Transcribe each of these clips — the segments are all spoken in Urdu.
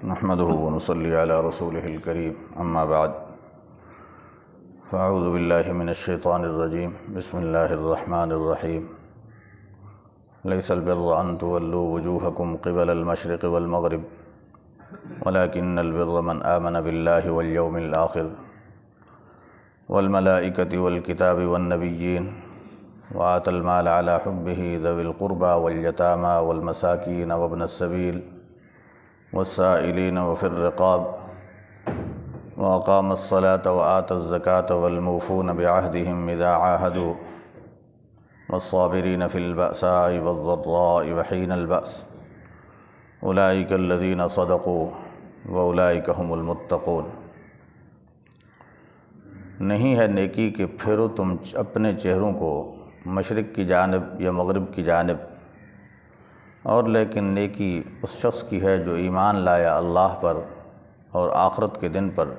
نحمده ونصلي على رسوله الكريم اما بعد فاعوذ بالله من الشيطان الرجيم بسم الله الرحمن الرحيم ليس البر ان تولوا وجوهكم قبل المشرق والمغرب ولكن البر من آمن بالله واليوم الآخر والملائكة والكتاب والنبيين وآتى المال على حبه ذوي القربى واليتامى والمساكين وابن السبيل والسائلين وفي الرقاب وأقام الصلاة وآتى الزكاة والموفون بعهدهم إذا عاهدوا والصابرين في البأساء والضراء وحين البأس أولئك الذين صدقوا وأولئك هم المتقون۔ نہیں ہے نیکی کہ پھیرو تم اپنے چہروں کو مشرق کی جانب یا مغرب کی جانب، اور لیکن نیکی اس شخص کی ہے جو ایمان لایا اللہ پر اور آخرت کے دن پر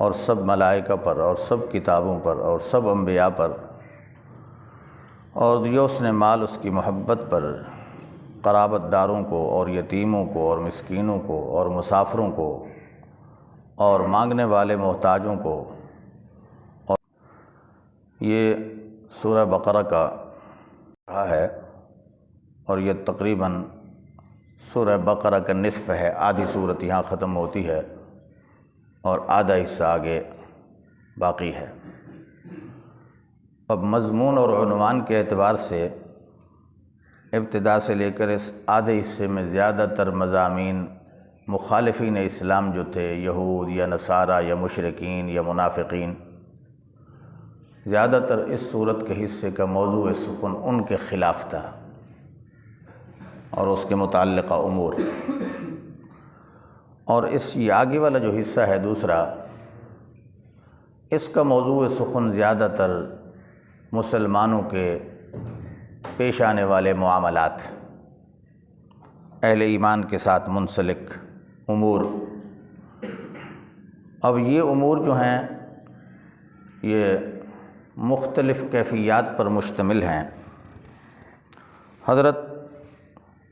اور سب ملائکہ پر اور سب کتابوں پر اور سب انبیاء پر، اور جو اس نے مال اس کی محبت پر قرابت داروں کو اور یتیموں کو اور مسکینوں کو اور مسافروں کو اور مانگنے والے محتاجوں کو۔ اور یہ سورہ بقرہ کا کہا ہے، اور یہ تقریباً سورہ بقرہ کا نصف ہے، آدھی صورت یہاں ختم ہوتی ہے اور آدھا حصہ آگے باقی ہے۔ اب مضمون اور عنوان کے اعتبار سے ابتدا سے لے کر اس آدھے حصے میں زیادہ تر مضامین مخالفین اسلام جو تھے، یہود یا نصارہ یا مشرکین یا منافقین، زیادہ تر اس صورت کے حصے کا موضوع سخن ان کے خلاف تھا اور اس کے متعلقہ امور۔ اور اس یہ آگے والا جو حصہ ہے دوسرا، اس کا موضوع سخن زیادہ تر مسلمانوں کے پیش آنے والے معاملات، اہل ایمان کے ساتھ منسلک امور۔ اب یہ امور جو ہیں یہ مختلف کیفیات پر مشتمل ہیں۔ حضرت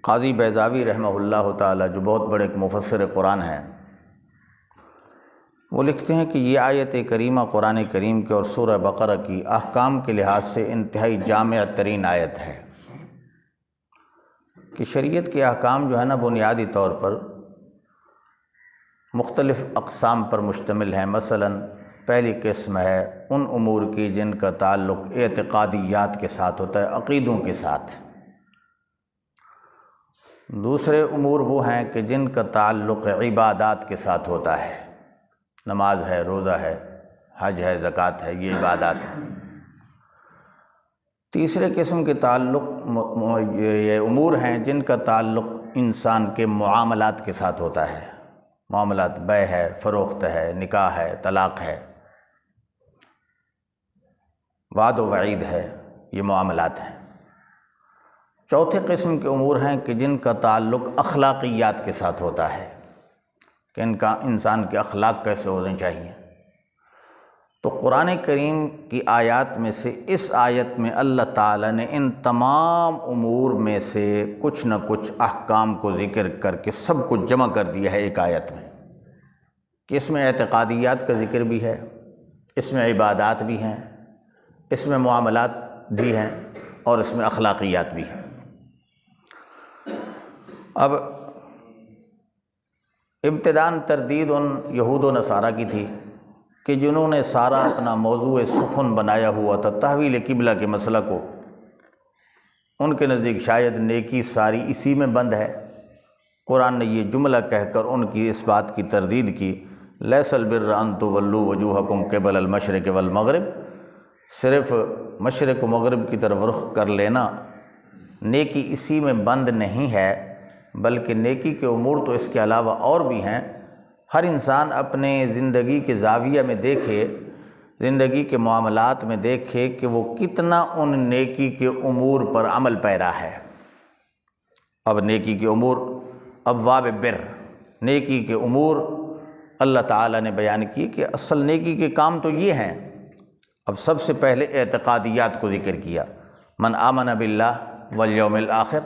قاضی بیضاوی رحمہ اللہ تعالی، جو بہت بڑے ایک مفسر قرآن ہیں، وہ لکھتے ہیں کہ یہ آیت کریمہ قرآن کریم کے اور سورہ بقرہ کی احکام کے لحاظ سے انتہائی جامع ترین آیت ہے کہ شریعت کے احکام جو ہے نا بنیادی طور پر مختلف اقسام پر مشتمل ہیں۔ مثلاً پہلی قسم ہے ان امور کی جن کا تعلق اعتقادیات کے ساتھ ہوتا ہے، عقیدوں کے ساتھ۔ دوسرے امور وہ ہیں کہ جن کا تعلق عبادات کے ساتھ ہوتا ہے، نماز ہے، روزہ ہے، حج ہے، زکوٰۃ ہے، یہ عبادات ہیں۔ تیسرے قسم کے تعلق یہ امور ہیں جن کا تعلق انسان کے معاملات کے ساتھ ہوتا ہے، معاملات، بیع ہے، فروخت ہے، نکاح ہے، طلاق ہے، وعد و وعید ہے، یہ معاملات ہیں۔ چوتھے قسم کے امور ہیں کہ جن کا تعلق اخلاقیات کے ساتھ ہوتا ہے کہ ان کا انسان کے اخلاق کیسے ہونے چاہیے۔ تو قرآن کریم کی آیات میں سے اس آیت میں اللہ تعالیٰ نے ان تمام امور میں سے کچھ نہ کچھ احکام کو ذکر کر کے سب کچھ جمع کر دیا ہے ایک آیت میں، کہ اس میں اعتقادیات کا ذکر بھی ہے، اس میں عبادات بھی ہیں، اس میں معاملات بھی ہیں، اور اس میں اخلاقیات بھی ہیں۔ اب ابتداً تردید ان یہود و نصارہ کی تھی کہ جنہوں نے سارا اپنا موضوع سخن بنایا ہوا تھا تحویل قبلہ کے مسئلہ کو۔ ان کے نزدیک شاید نیکی ساری اسی میں بند ہے۔ قرآن نے یہ جملہ کہہ کر ان کی اس بات کی تردید کی، لیس البر ان تولوا وجوہکم قبل المشرق والمغرب، صرف مشرق و مغرب کی طرف رخ کر لینا نیکی اسی میں بند نہیں ہے، بلکہ نیکی کے امور تو اس کے علاوہ اور بھی ہیں۔ ہر انسان اپنے زندگی کے زاویہ میں دیکھے، زندگی کے معاملات میں دیکھے کہ وہ کتنا ان نیکی کے امور پر عمل پیرا ہے۔ اب نیکی کے امور، ابواب بر، نیکی کے امور اللہ تعالیٰ نے بیان کی کہ اصل نیکی کے کام تو یہ ہیں۔ اب سب سے پہلے اعتقادیات کو ذکر کیا، من آمن باللہ والیوم الآخر،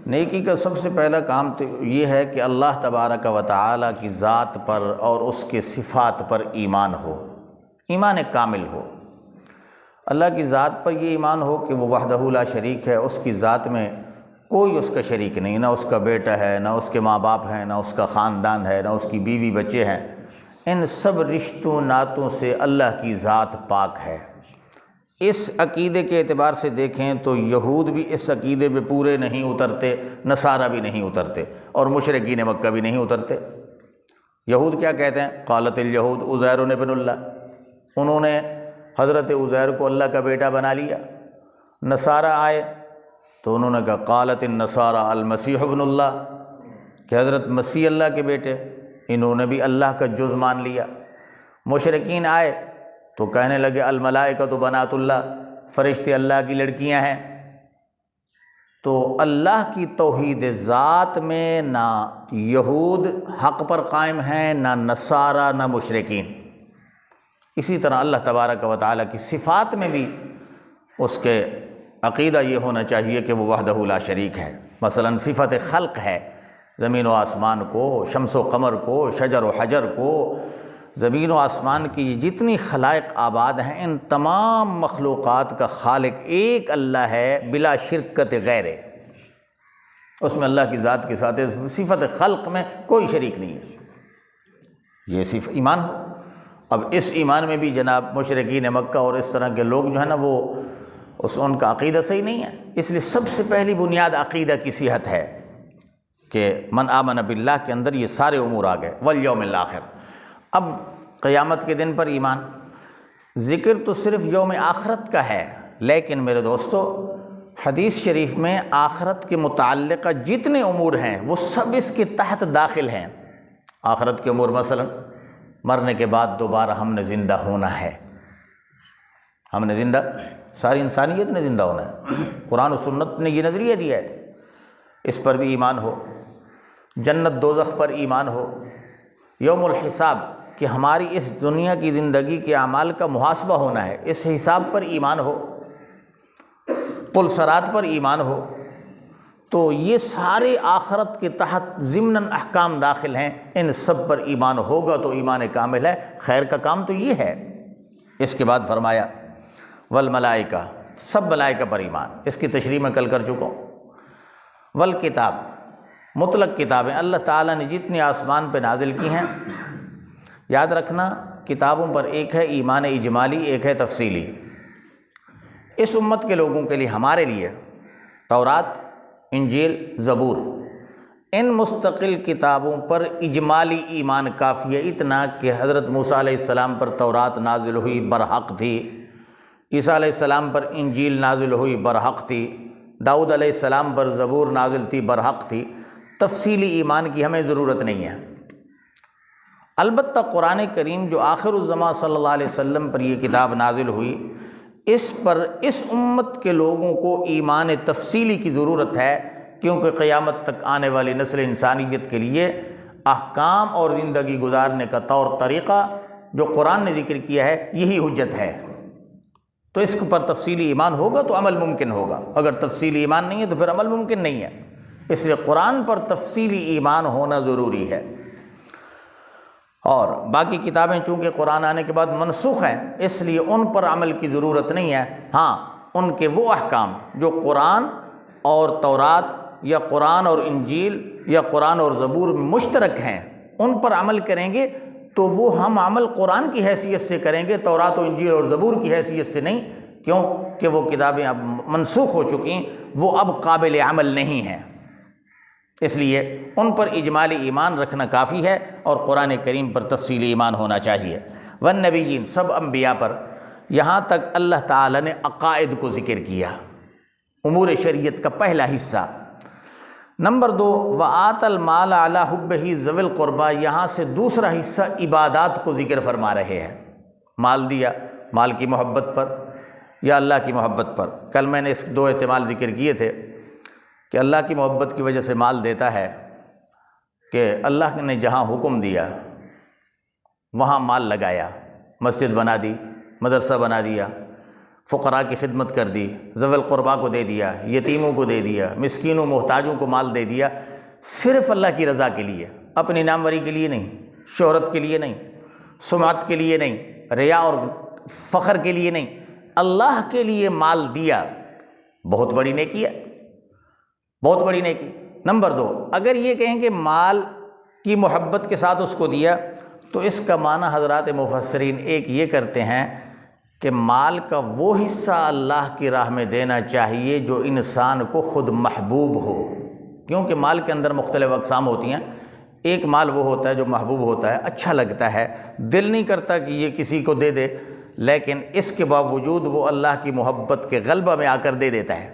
نیکی کا سب سے پہلا کام تو یہ ہے کہ اللہ تبارک و تعالیٰ کی ذات پر اور اس کے صفات پر ایمان ہو، ایمان کامل ہو۔ اللہ کی ذات پر یہ ایمان ہو کہ وہ وحدہ لا شریک ہے، اس کی ذات میں کوئی اس کا شریک نہیں، نہ اس کا بیٹا ہے، نہ اس کے ماں باپ ہیں، نہ اس کا خاندان ہے، نہ اس کی بیوی بچے ہیں۔ ان سب رشتوں ناتوں سے اللہ کی ذات پاک ہے۔ اس عقیدے کے اعتبار سے دیکھیں تو یہود بھی اس عقیدے پہ پورے نہیں اترتے، نصارہ بھی نہیں اترتے، اور مشرکین مکہ بھی نہیں اترتے۔ یہود کیا کہتے ہیں؟ قالت الیہود عزیر ابن اللہ، انہوں نے حضرت عزیر کو اللہ کا بیٹا بنا لیا۔ نصارہ آئے تو انہوں نے کہا قالت النصارى المسیح ابن اللہ، کہ حضرت مسیح اللہ کے بیٹے، انہوں نے بھی اللہ کا جز مان لیا۔ مشرکین آئے تو کہنے لگے الملائکۃ بنات اللہ، فرشتے اللہ کی لڑکیاں ہیں۔ تو اللہ کی توحید ذات میں نہ یہود حق پر قائم ہیں، نہ نصارہ، نہ مشرکین۔ اسی طرح اللہ تبارک و تعالیٰ کی صفات میں بھی اس کے عقیدہ یہ ہونا چاہیے کہ وہ وحدہ لا شریک ہے۔ مثلا صفت خلق ہے، زمین و آسمان کو، شمس و قمر کو، شجر و حجر کو، زمین و آسمان کی جتنی خلائق آباد ہیں، ان تمام مخلوقات کا خالق ایک اللہ ہے، بلا شرکت غیرے۔ اس میں اللہ کی ذات کے ساتھ صفت خلق میں کوئی شریک نہیں ہے۔ یہ صرف ایمان ہو۔ اب اس ایمان میں بھی جناب مشرکین مکہ اور اس طرح کے لوگ جو ہیں نا، وہ ان کا عقیدہ صحیح نہیں ہے۔ اس لیے سب سے پہلی بنیاد عقیدہ کی صحت ہے کہ من آمن باللہ کے اندر یہ سارے امور آ گئے، والیوم الآخر۔ اب قیامت کے دن پر ایمان، ذکر تو صرف یوم آخرت کا ہے، لیکن میرے دوستو حدیث شریف میں آخرت کے متعلقہ جتنے امور ہیں وہ سب اس کے تحت داخل ہیں۔ آخرت کے امور مثلا مرنے کے بعد دوبارہ ہم نے زندہ ہونا ہے، ہم نے زندہ، ساری انسانیت نے زندہ ہونا ہے۔ قرآن و سنت نے یہ نظریہ دیا ہے، اس پر بھی ایمان ہو۔ جنت دوزخ پر ایمان ہو۔ یوم الحساب، کہ ہماری اس دنیا کی زندگی کے اعمال کا محاسبہ ہونا ہے، اس حساب پر ایمان ہو۔ پل صراط پر ایمان ہو۔ تو یہ سارے آخرت کے تحت ضمناً احکام داخل ہیں، ان سب پر ایمان ہوگا تو ایمان کامل ہے۔ خیر کا کام تو یہ ہے۔ اس کے بعد فرمایا والملائکہ، سب ملائکہ پر ایمان، اس کی تشریح میں کل کر چکا ہوں۔ والکتاب، مطلق کتابیں اللہ تعالیٰ نے جتنی آسمان پہ نازل کی ہیں، یاد رکھنا کتابوں پر ایک ہے ایمان اجمالی، ایک ہے تفصیلی۔ اس امت کے لوگوں کے لیے، ہمارے لیے تورات، انجیل، زبور، ان مستقل کتابوں پر اجمالی ایمان کافی ہے، اتنا کہ حضرت موسیٰ علیہ السلام پر تورات نازل ہوئی، برحق تھی۔ عیسیٰ علیہ السلام پر انجیل نازل ہوئی، برحق تھی۔ داؤد علیہ السلام پر زبور نازل تھی، برحق تھی۔ تفصیلی ایمان کی ہمیں ضرورت نہیں ہے۔ البتہ قرآن کریم جو آخر الزمان صلی اللہ علیہ وسلم پر یہ کتاب نازل ہوئی، اس پر اس امت کے لوگوں کو ایمان تفصیلی کی ضرورت ہے، کیونکہ قیامت تک آنے والی نسل انسانیت کے لیے احکام اور زندگی گزارنے کا طور طریقہ جو قرآن نے ذکر کیا ہے، یہی حجت ہے۔ تو اس پر تفصیلی ایمان ہوگا تو عمل ممکن ہوگا، اگر تفصیلی ایمان نہیں ہے تو پھر عمل ممکن نہیں ہے۔ اس لیے قرآن پر تفصیلی ایمان ہونا ضروری ہے۔ اور باقی کتابیں چونکہ قرآن آنے کے بعد منسوخ ہیں، اس لیے ان پر عمل کی ضرورت نہیں ہے۔ ہاں، ان کے وہ احکام جو قرآن اور تورات یا قرآن اور انجیل یا قرآن اور زبور میں مشترک ہیں، ان پر عمل کریں گے تو وہ ہم عمل قرآن کی حیثیت سے کریں گے، تورات و انجیل اور زبور کی حیثیت سے نہیں۔ کیوں کہ وہ کتابیں اب منسوخ ہو چکی، وہ اب قابل عمل نہیں ہیں۔ اس لیے ان پر اجمالی ایمان رکھنا کافی ہے، اور قرآن کریم پر تفصیلی ایمان ہونا چاہیے۔ والنبیین، سب انبیاء پر، یہاں تک اللہ تعالیٰ نے عقائد کو ذکر کیا، امور شریعت کا پہلا حصہ۔ نمبر 2، وآت المال علی حبہ ذوی القربیٰ، یہاں سے دوسرا حصہ عبادات کو ذکر فرما رہے ہیں۔ مال دیا، مال کی محبت پر یا اللہ کی محبت پر؟ کل میں نے اس 2 احتمال ذکر کیے تھے کہ اللہ کی محبت کی وجہ سے مال دیتا ہے کہ اللہ نے جہاں حکم دیا وہاں مال لگایا، مسجد بنا دی، مدرسہ بنا دیا، فقراء کی خدمت کر دی، ذوی القربا کو دے دیا، یتیموں کو دے دیا، مسکینوں محتاجوں کو مال دے دیا، صرف اللہ کی رضا کے لیے، اپنی ناموری کے لیے نہیں، شہرت کے لیے نہیں، سمعت کے لیے نہیں، ریا اور فخر کے لیے نہیں، اللہ کے لیے مال دیا، بہت بڑی نیکی ہے، بہت بڑی نیکی۔ نمبر 2، اگر یہ کہیں کہ مال کی محبت کے ساتھ اس کو دیا، تو اس کا معنی حضرات مفسرین ایک یہ کرتے ہیں کہ مال کا وہ حصہ اللہ کی راہ میں دینا چاہیے جو انسان کو خود محبوب ہو، کیونکہ مال کے اندر مختلف اقسام ہوتی ہیں۔ ایک مال وہ ہوتا ہے جو محبوب ہوتا ہے، اچھا لگتا ہے، دل نہیں کرتا کہ یہ کسی کو دے دے، لیکن اس کے باوجود وہ اللہ کی محبت کے غلبہ میں آ کر دے دیتا ہے۔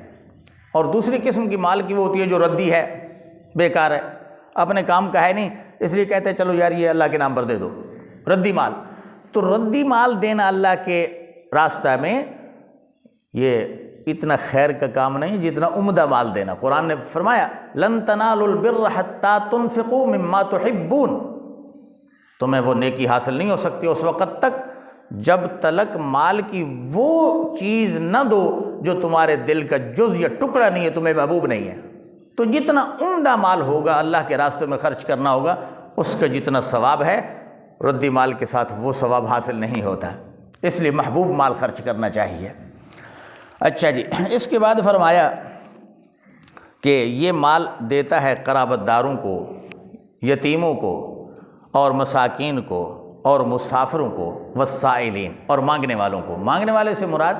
اور دوسری قسم کی مال کی وہ ہوتی ہے جو ردی ہے، بیکار ہے، اپنے کام کا ہے نہیں، اس لیے کہتے ہیں چلو یار یہ اللہ کے نام پر دے دو، ردی مال۔ تو ردی مال دینا اللہ کے راستہ میں یہ اتنا خیر کا کام نہیں جتنا عمدہ مال دینا۔ قرآن نے فرمایا لن تنالوا البر حتى تنفقوا مما تحبون، تمہیں وہ نیکی حاصل نہیں ہو سکتی اس وقت تک جب تلک مال کی وہ چیز نہ دو جو تمہارے دل کا جز یا ٹکڑا نہیں ہے، تمہیں محبوب نہیں ہے۔ تو جتنا عمدہ مال ہوگا اللہ کے راستے میں خرچ کرنا ہوگا، اس کا جتنا ثواب ہے، ردی مال کے ساتھ وہ ثواب حاصل نہیں ہوتا، اس لیے محبوب مال خرچ کرنا چاہیے۔ اچھا جی، اس کے بعد فرمایا کہ یہ مال دیتا ہے قرابت داروں کو، یتیموں کو، اور مساکین کو، اور مسافروں کو، والسائلین، اور مانگنے والوں کو۔ مانگنے والے سے مراد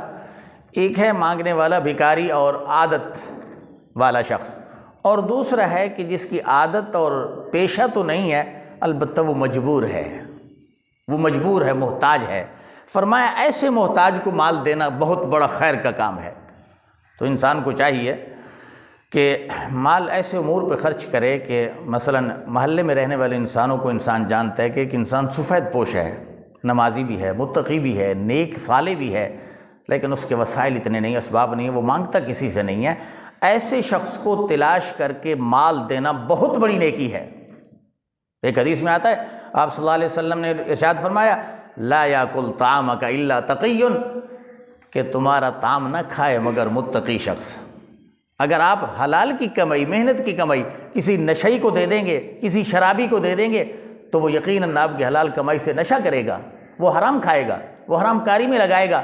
ایک ہے مانگنے والا بھکاری اور عادت والا شخص، اور دوسرا ہے کہ جس کی عادت اور پیشہ تو نہیں ہے، البتہ وہ مجبور ہے، وہ مجبور ہے، محتاج ہے۔ فرمایا ایسے محتاج کو مال دینا بہت بڑا خیر کا کام ہے۔ تو انسان کو چاہیے کہ مال ایسے امور پہ خرچ کرے کہ مثلا محلے میں رہنے والے انسانوں کو انسان جانتا ہے کہ ایک انسان سفید پوش ہے، نمازی بھی ہے، متقی بھی ہے، نیک صالح بھی ہے، لیکن اس کے وسائل اتنے نہیں، اسباب نہیں ہیں، وہ مانگتا کسی سے نہیں ہے۔ ایسے شخص کو تلاش کر کے مال دینا بہت بڑی نیکی ہے۔ ایک حدیث میں آتا ہے، آپ صلی اللہ علیہ وسلم نے ارشاد فرمایا لا یاکل طعامک الا تقی، کہ تمہارا طعام نہ کھائے مگر متقی شخص۔ اگر آپ حلال کی کمائی، محنت کی کمائی کسی نشئی کو دے دیں گے، کسی شرابی کو دے دیں گے، تو وہ یقیناً آپ کی حلال کمائی سے نشہ کرے گا، وہ حرام کھائے گا، وہ حرام کاری میں لگائے گا۔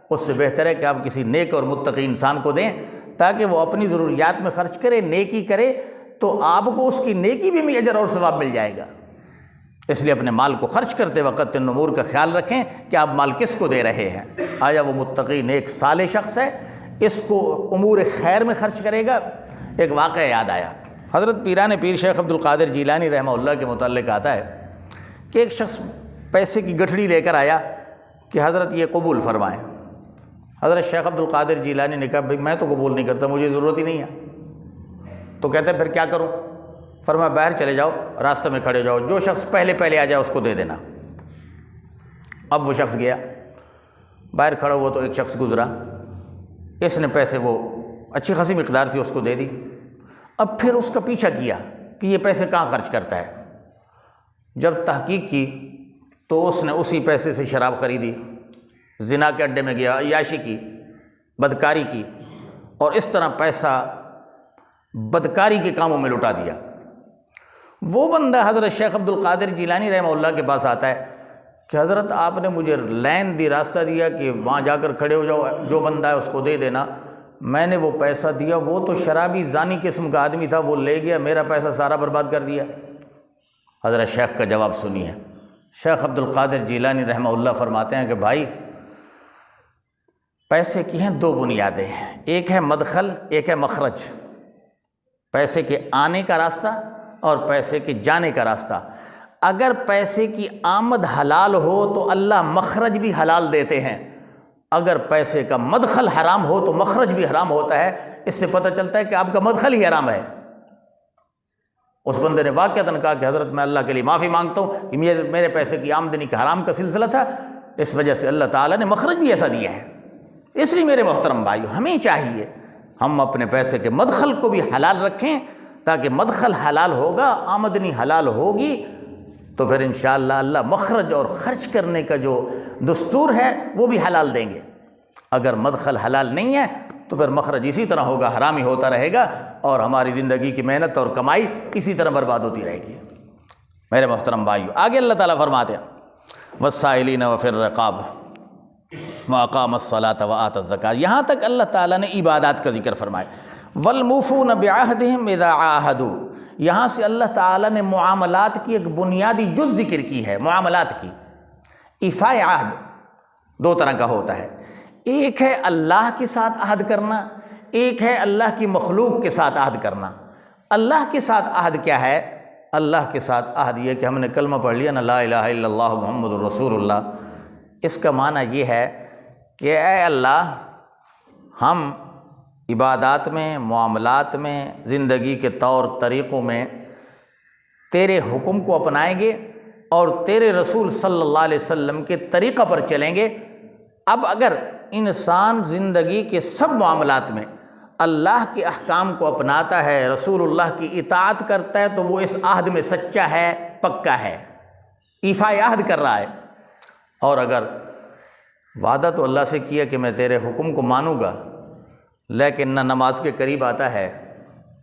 اس سے بہتر ہے کہ آپ کسی نیک اور متقی انسان کو دیں تاکہ وہ اپنی ضروریات میں خرچ کرے، نیکی کرے، تو آپ کو اس کی نیکی بھی اجر اور ثواب مل جائے گا۔ اس لیے اپنے مال کو خرچ کرتے وقت ان امور کا خیال رکھیں کہ آپ مال کس کو دے رہے ہیں۔ آیا وہ متقی نیک صالح شخص ہے، اس کو امور خیر میں خرچ کرے گا۔ ایک واقعہ یاد آیا، حضرت پیران پیر شیخ عبد القادر جیلانی رحمہ اللہ کے متعلق آتا ہے کہ ایک شخص پیسے کی گٹھڑی لے کر آیا کہ حضرت یہ قبول فرمائیں۔ حضرت شیخ عبد القادر جیلانی نے کہا بھئی میں تو قبول نہیں کرتا، مجھے ضرورت ہی نہیں ہے۔ تو کہتے ہیں پھر کیا کروں؟ فرمایا باہر چلے جاؤ، راستہ میں کھڑے جاؤ، جو شخص پہلے آ جائے اس کو دے دینا۔ اب وہ شخص گیا، باہر کھڑا ہوا تو ایک شخص گزرا، اس نے پیسے، وہ اچھی خاصی مقدار تھی، اس کو دے دی۔ اب پھر اس کا پیچھا کیا کہ یہ پیسے کہاں خرچ کرتا ہے۔ جب تحقیق کی تو اس نے اسی پیسے سے شراب خریدی، زنا کے اڈے میں گیا، عیاشی کی، بدکاری کی، اور اس طرح پیسہ بدکاری کے کاموں میں لٹا دیا۔ وہ بندہ حضرت شیخ عبد القادر جیلانی رحمہ اللہ کے پاس آتا ہے کہ حضرت آپ نے مجھے لین دی، راستہ دیا کہ وہاں جا کر کھڑے ہو جاؤ، جو بندہ ہے اس کو دے دینا۔ میں نے وہ پیسہ دیا، وہ تو شرابی زانی قسم کا آدمی تھا، وہ لے گیا، میرا پیسہ سارا برباد کر دیا۔ حضرت شیخ کا جواب سنیے۔ شیخ عبد القادر جیلانی رحمہ اللہ فرماتے ہیں کہ بھائی پیسے کی ہیں دو بنیادیں، ایک ہے مدخل، ایک ہے مخرج۔ پیسے کے آنے کا راستہ اور پیسے کے جانے کا راستہ۔ اگر پیسے کی آمد حلال ہو تو اللہ مخرج بھی حلال دیتے ہیں، اگر پیسے کا مدخل حرام ہو تو مخرج بھی حرام ہوتا ہے۔ اس سے پتہ چلتا ہے کہ آپ کا مدخل ہی حرام ہے۔ اس بندے نے واقعتاً کہا کہ حضرت میں اللہ کے لیے معافی مانگتا ہوں کہ میرے پیسے کی آمدنی کا حرام کا سلسلہ تھا، اس وجہ سے اللہ تعالیٰ نے مخرج بھی ایسا دیا ہے۔ اس لیے میرے محترم بھائیو، ہمیں چاہیے ہم اپنے پیسے کے مدخل کو بھی حلال رکھیں، تاکہ مدخل حلال ہوگا، آمدنی حلال ہوگی، تو پھر انشاءاللہ اللہ مخرج اور خرچ کرنے کا جو دستور ہے وہ بھی حلال دیں گے۔ اگر مدخل حلال نہیں ہے تو پھر مخرج اسی طرح ہوگا، حرامی ہوتا رہے گا اور ہماری زندگی کی محنت اور کمائی اسی طرح برباد ہوتی رہے گی۔ میرے محترم بھائیو، آگے اللہ تعالیٰ فرماتے ہیں وَالسَّائِلِينَ وَفِي الرِّقَابِ وَأَقَامَ الصَّلَاةَ وَآتَى الزَّكَاةَ، یہاں تک اللہ تعالیٰ نے عبادات کا ذکر فرمایا۔ وَالْمُوفُونَ بِعَهْدِهِمْ إِذَا عَاهَدُوا، یہاں سے اللہ تعالیٰ نے معاملات کی ایک بنیادی جز ذکر کی ہے۔ معاملات کی ایفاء عہد دو طرح کا ہوتا ہے، ایک ہے اللہ کے ساتھ عہد کرنا، ایک ہے اللہ کی مخلوق کے ساتھ عہد کرنا۔ اللہ کے ساتھ عہد کیا ہے؟ اللہ کے ساتھ عہد یہ کہ ہم نے کلمہ پڑھ لیا نا، لا الہ الا اللہ محمد الرسول اللہ، اس کا معنی یہ ہے کہ اے اللہ، ہم عبادات میں، معاملات میں، زندگی کے طور طریقوں میں تیرے حکم کو اپنائیں گے اور تیرے رسول صلی اللہ علیہ وسلم کے طریقہ پر چلیں گے۔ اب اگر انسان زندگی کے سب معاملات میں اللہ کے احکام کو اپناتا ہے، رسول اللہ کی اطاعت کرتا ہے، تو وہ اس عہد میں سچا ہے، پکا ہے، ایفاء عہد کر رہا ہے۔ اور اگر وعدہ تو اللہ سے کیا کہ میں تیرے حکم کو مانوں گا، لیکن نہ نماز کے قریب آتا ہے،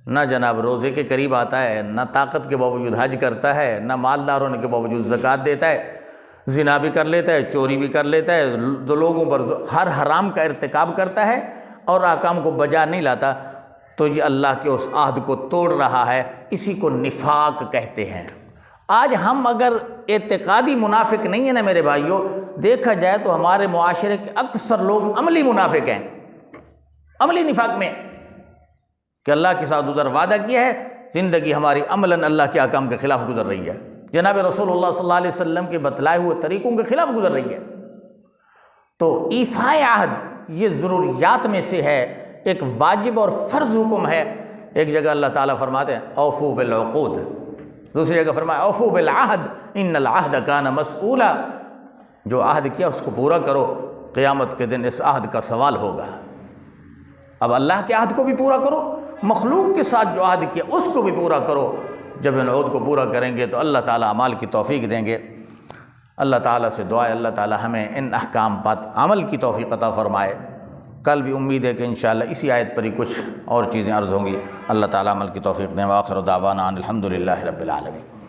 نہ جناب روزے کے قریب آتا ہے، نہ طاقت کے باوجود حج کرتا ہے، نہ مالدار ہونے کے باوجود زکوٰۃ دیتا ہے، زنا بھی کر لیتا ہے، چوری بھی کر لیتا ہے، دو لوگوں پر ہر حرام کا ارتکاب کرتا ہے اور احکام کو بجا نہیں لاتا، تو یہ اللہ کے اس عہد کو توڑ رہا ہے۔ اسی کو نفاق کہتے ہیں۔ آج ہم اگر اعتقادی منافق نہیں ہیں نا میرے بھائیوں، دیکھا جائے تو ہمارے معاشرے کے اکثر لوگ عملی منافق ہیں، عملی نفاق میں، کہ اللہ کے ساتھ ادھر وعدہ کیا ہے، زندگی ہماری عملاً اللہ کے احکام کے خلاف گزر رہی ہے، جناب رسول اللہ صلی اللہ علیہ وسلم کے بتلائے ہوئے طریقوں کے خلاف گزر رہی ہے۔ تو ایفاء عہد یہ ضروریات میں سے ہے، ایک واجب اور فرض حکم ہے۔ ایک جگہ اللہ تعالیٰ فرماتے ہیں اوفوا بالعقود، دوسری جگہ فرمایا اوفوا بالعہد ان العہد کان مسئولا، جو عہد کیا اس کو پورا کرو، قیامت کے دن اس عہد کا سوال ہوگا۔ اب اللہ کے عہد کو بھی پورا کرو، مخلوق کے ساتھ جو عہد کیا اس کو بھی پورا کرو۔ جب ان عہد کو پورا کریں گے تو اللہ تعالیٰ اعمال کی توفیق دیں گے۔ اللہ تعالیٰ سے دعا ہے اللہ تعالیٰ ہمیں ان احکام پر عمل کی توفیق عطا فرمائے۔ کل بھی امید ہے کہ انشاءاللہ اسی آیت پر ہی کچھ اور چیزیں عرض ہوں گی۔ اللہ تعالیٰ عمل کی توفیق دیں۔ وآخر دعوانا ان الحمد للہ رب العالمین۔